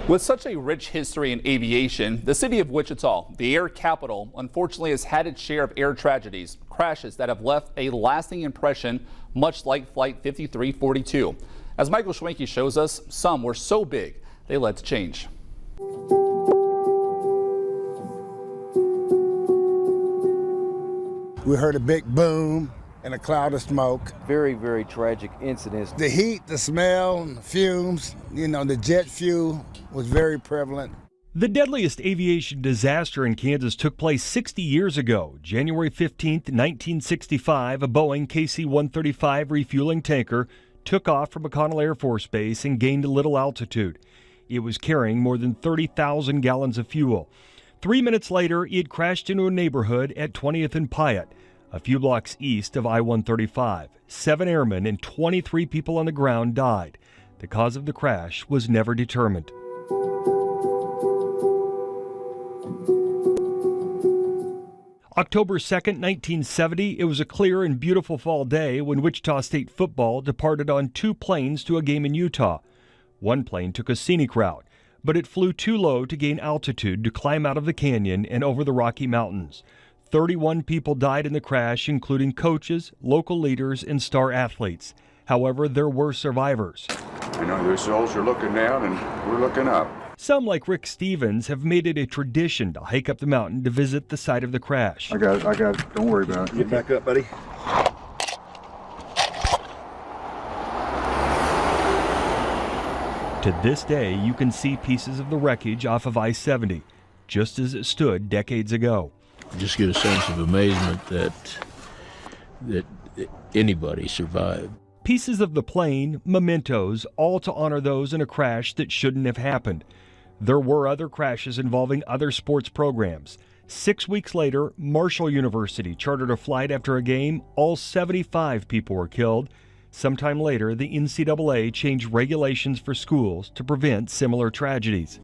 With such a rich history in aviation, the city of Wichita, the air capital, unfortunately has had its share of air tragedies, crashes that have left a lasting impression, much like Flight 5342. As Michael Schwenke shows us, some were so big they led to change. We heard a big boom and a cloud of smoke. Very, very tragic incidents. The heat, the smell, the fumes, the jet fuel was very prevalent. The deadliest aviation disaster in Kansas took place 60 years ago. January 15, 1965, a Boeing KC-135 refueling tanker took off from McConnell Air Force Base and gained a little altitude. It was carrying more than 30,000 gallons of fuel. 3 minutes later, it crashed into a neighborhood at 20th and Piatt, a few blocks east of I-135. 7 airmen and 23 people on the ground died. The cause of the crash was never determined. October 2nd, 1970, it was a clear and beautiful fall day when Wichita State football departed on 2 planes to a game in Utah. One plane took a scenic route, but it flew too low to gain altitude to climb out of the canyon and over the Rocky Mountains. 31 people died in the crash, including coaches, local leaders, and star athletes. However, there were survivors. The souls are looking down and we're looking up. Some, like Rick Stevens, have made it a tradition to hike up the mountain to visit the site of the crash. I got it. Don't worry about it. Get back up, buddy. To this day, you can see pieces of the wreckage off of I-70, just as it stood decades ago. Just get a sense of amazement that anybody survived. Pieces of the plane, mementos, all to honor those in a crash that shouldn't have happened. There were other crashes involving other sports programs. 6 weeks later, Marshall University chartered a flight after a game. All 75 people were killed. Sometime later, the NCAA changed regulations for schools to prevent similar tragedies.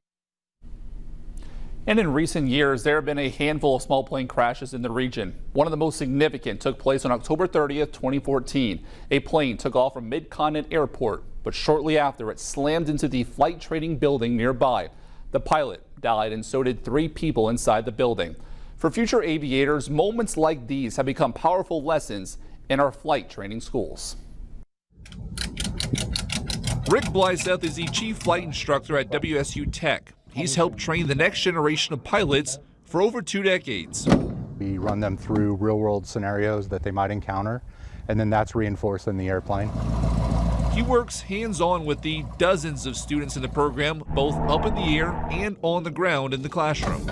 And in recent years, there have been a handful of small plane crashes in the region. One of the most significant took place on October 30th, 2014. A plane took off from Mid-Continent Airport, but shortly after, it slammed into the flight training building nearby. The pilot died, and so did 3 people inside the building. For future aviators, moments like these have become powerful lessons in our flight training schools. Rick Blyseth is the chief flight instructor at WSU Tech. He's helped train the next generation of pilots for over 2 decades. We run them through real-world scenarios that they might encounter, and then that's reinforced in the airplane. He works hands-on with the dozens of students in the program, both up in the air and on the ground in the classroom.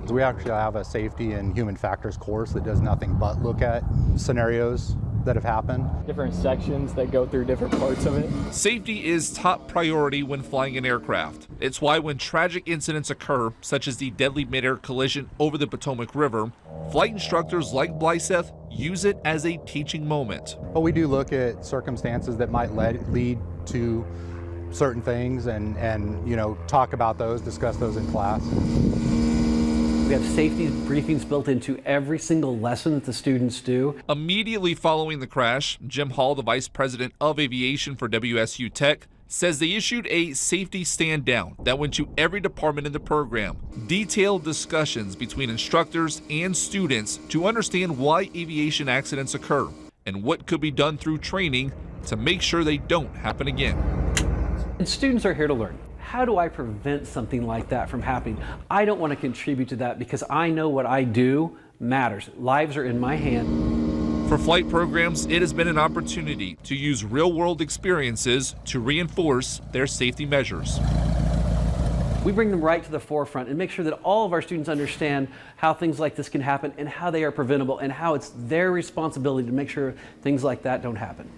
We actually have a safety and human factors course that does nothing but look at scenarios that have happened. Different sections that go through different parts of it. Safety is top priority when flying an aircraft. It's why when tragic incidents occur, such as the deadly mid-air collision over the Potomac River, flight instructors like Blyseth use it as a teaching moment. But we do look at circumstances that might lead to certain things and talk about those, discuss those in class. We have safety briefings built into every single lesson that the students do. Immediately following the crash, Jim Hall, the vice president of aviation for WSU Tech, says they issued a safety stand down that went to every department in the program. Detailed discussions between instructors and students to understand why aviation accidents occur and what could be done through training to make sure they don't happen again. And students are here to learn. How do I prevent something like that from happening? I don't want to contribute to that because I know what I do matters. Lives are in my hand. For flight programs, it has been an opportunity to use real-world experiences to reinforce their safety measures. We bring them right to the forefront and make sure that all of our students understand how things like this can happen and how they are preventable and how it's their responsibility to make sure things like that don't happen.